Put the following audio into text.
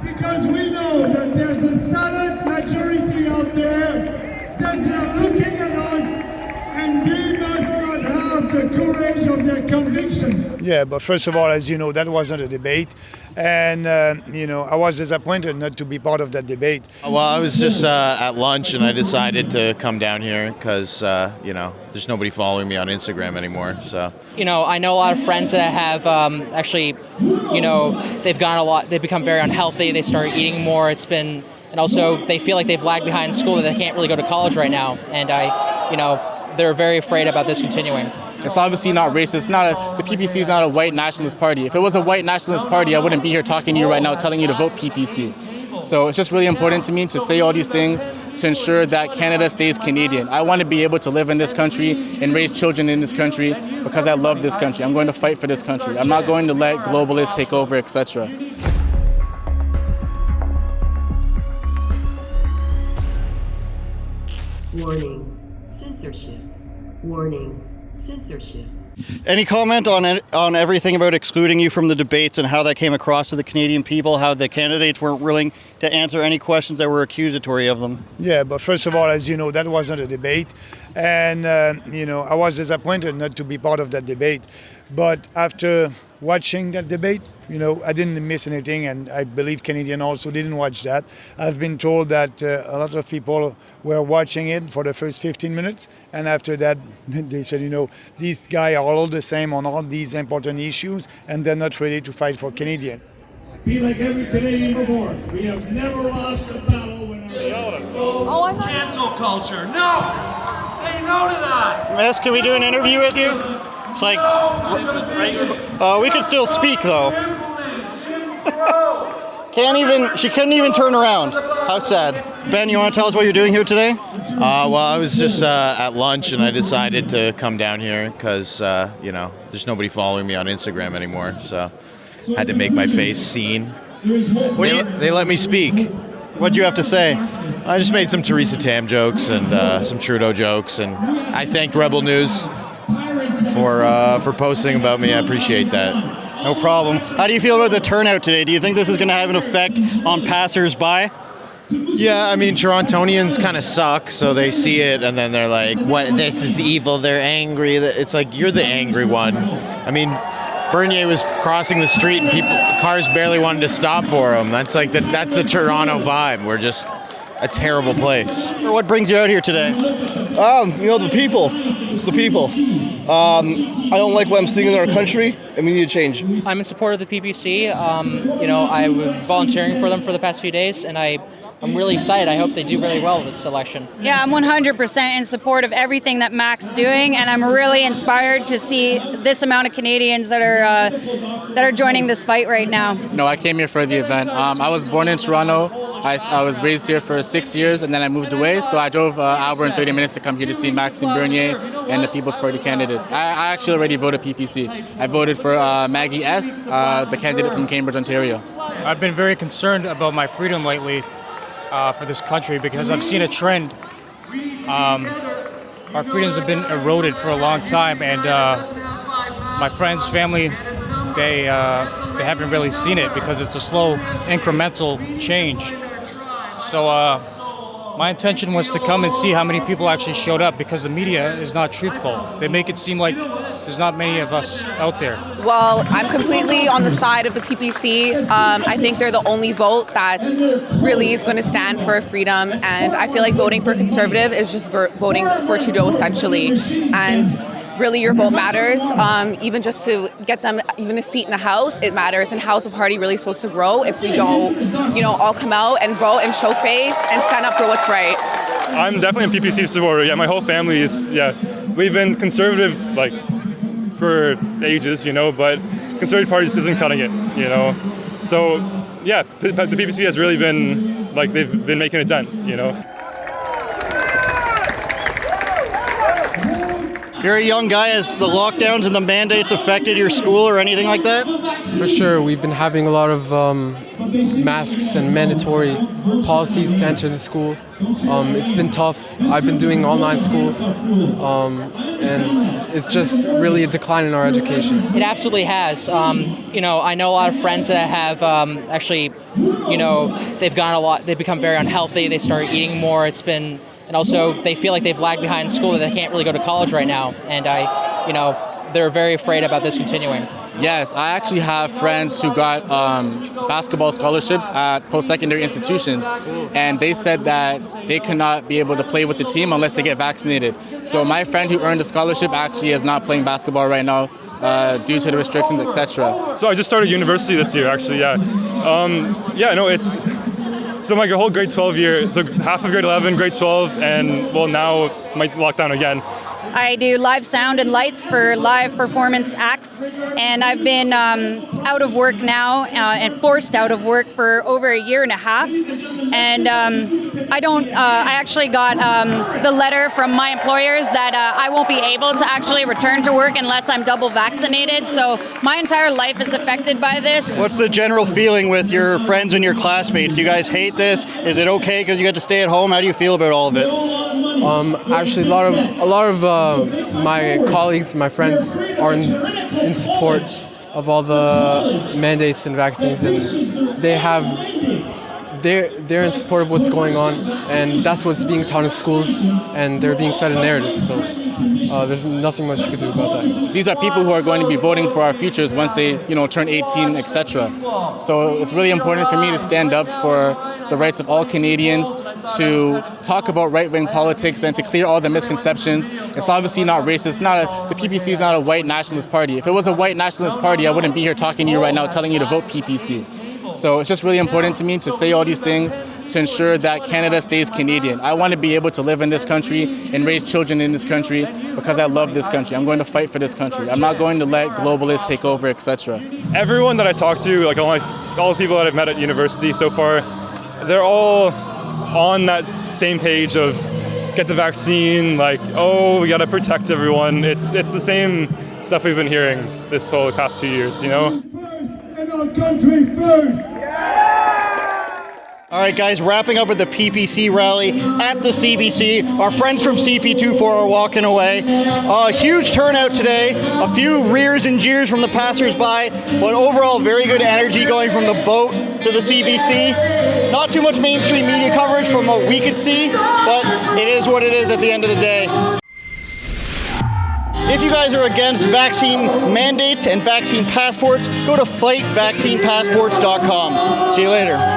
Because we know that there's a silent majority out there that they're looking at us and they must not have the courage of their conviction. Yeah, but first of all, as you know, that wasn't a debate. And, I was disappointed not to be part of that debate. Well, I was just at lunch and I decided to come down here because, there's nobody following me on Instagram anymore. So, I know a lot of friends that have they've become very unhealthy. They started eating more. And also they feel like they've lagged behind school, that they can't really go to college right now. And they're very afraid about this continuing. It's obviously not racist. The PPC is not a white nationalist party. If it was a white nationalist party, I wouldn't be here talking to you right now telling you to vote PPC. So it's just really important to me to say all these things to ensure that Canada stays Canadian. I want to be able to live in this country and raise children in this country because I love this country. I'm going to fight for this country. I'm not going to let globalists take over, etc. Warning, censorship. Warning, censorship. Any comment on everything about excluding you from the debates and how that came across to the Canadian people, how the candidates weren't willing to answer any questions that were accusatory of them? Yeah, but first of all, as you know, that wasn't a debate. And, I was disappointed not to be part of that debate. But after watching that debate, I didn't miss anything, and I believe Canadians also didn't watch that. I've been told that a lot of people were watching it for the first 15 minutes, and after that, they said, these guys are all the same on all these important issues, and they're not ready to fight for Canadians. Be like every Canadian before us. We have never lost a battle when our cancel culture. No! Say no to that! Miss, can we do an interview with you? It's like, we can still speak though. She couldn't even turn around. How sad. Ben, you want to tell us what you're doing here today? Well, I was just at lunch and I decided to come down here because, there's nobody following me on Instagram anymore. So I had to make my face seen. They let me speak. What'd you have to say? I just made some Theresa Tam jokes and some Trudeau jokes, and I thanked Rebel News for posting about me. I appreciate that. No problem. How do you feel about the turnout today? Do you think this is going to have an effect on passers-by? Yeah, I mean, Torontonians kind of suck, so they see it and then they're like, "What? This is evil." They're angry. It's like you're the angry one. I mean, Bernier was crossing the street and cars barely wanted to stop for him. That's the Toronto vibe. We're just a terrible place. What brings you out here today? The people. It's the people. I don't like what I'm seeing in our country, and we need to change. I'm in support of the PPC. I was volunteering for them for the past few days, and I'm really excited. I hope they do really well with this election. Yeah, I'm 100% in support of everything that Mac's is doing, and I'm really inspired to see this amount of Canadians that are joining this fight right now. No, I came here for the event. I was born in Toronto. I was raised here for 6 years, and then I moved away. So I drove an hour and 30 minutes to come here to see Maxime Bernier and the People's Party candidates. I actually already voted PPC. I voted for Maggie S., the candidate from Cambridge, Ontario. I've been very concerned about my freedom lately for this country because I've seen a trend. Our freedoms have been eroded for a long time, and my friends, family, they haven't really seen it because it's a slow, incremental change. So my intention was to come and see how many people actually showed up because the media is not truthful. They make it seem like there's not many of us out there. Well, I'm completely on the side of the PPC. I think they're the only vote that really is going to stand for freedom, and I feel like voting for Conservative is just voting for Trudeau essentially. And really your vote matters. Even just to get them even a seat in the House, it matters. And how's the party really supposed to grow if we don't, all come out and vote and show face and stand up for what's right? I'm definitely a PPC supporter. Yeah, my whole family is, we've been conservative, for ages, but Conservative Party just isn't cutting it, So, yeah, the PPC has really been, they've been making it done, You're a young guy. Has the lockdowns and the mandates affected your school or anything like that? For sure. We've been having a lot of masks and mandatory policies to enter the school. It's been tough. I've been doing online school, and it's just really a decline in our education. It absolutely has. I know a lot of friends that have actually, they've gone a lot. They've become very unhealthy. They started eating more. And also they feel like they've lagged behind school, that they can't really go to college right now. And they're very afraid about this continuing. Yes, I actually have friends who got basketball scholarships at post-secondary institutions, and they said that they cannot be able to play with the team unless they get vaccinated. So my friend who earned a scholarship actually is not playing basketball right now due to the restrictions, etc. So I just started university this year, actually. It's so my whole grade 12 year, so half of grade 11, grade 12, and now might lock down again. I do live sound and lights for live performance acts, and I've been out of work now and forced out of work for over a year and a half. And I actually got the letter from my employers that I won't be able to actually return to work unless I'm double vaccinated. So my entire life is affected by this. What's the general feeling with your friends and your classmates? Do you guys hate this? Is it okay because you get to stay at home? How do you feel about all of it? Actually, a lot of my colleagues, my friends, are in support of all the mandates and vaccines, and they're in support of what's going on, and that's what's being taught in schools, and they're being fed a narrative. So there's nothing much you can do about that. These are people who are going to be voting for our futures once they, turn 18, etc. So it's really important for me to stand up for the rights of all Canadians, to talk about right-wing politics and to clear all the misconceptions. It's obviously not racist. The PPC is not a white nationalist party. If it was a white nationalist party, I wouldn't be here talking to you right now telling you to vote PPC. So it's just really important to me to say all these things to ensure that Canada stays Canadian. I want to be able to live in this country and raise children in this country because I love this country. I'm going to fight for this country. I'm not going to let globalists take over, etc. Everyone that I talk to, like all the people that I've met at university so far, they're all on that same page of get the vaccine, we got to protect everyone. It's the same stuff we've been hearing this whole past 2 years, First in our country first. All right, guys, wrapping up with the PPC rally at the CBC. Our friends from CP24 are walking away. A huge turnout today. A few rears and jeers from the passersby, but overall very good energy going from the boat to the CBC. Not too much mainstream media coverage from what we could see, but it is what it is at the end of the day. If you guys are against vaccine mandates and vaccine passports, go to fightvaccinepassports.com. See you later.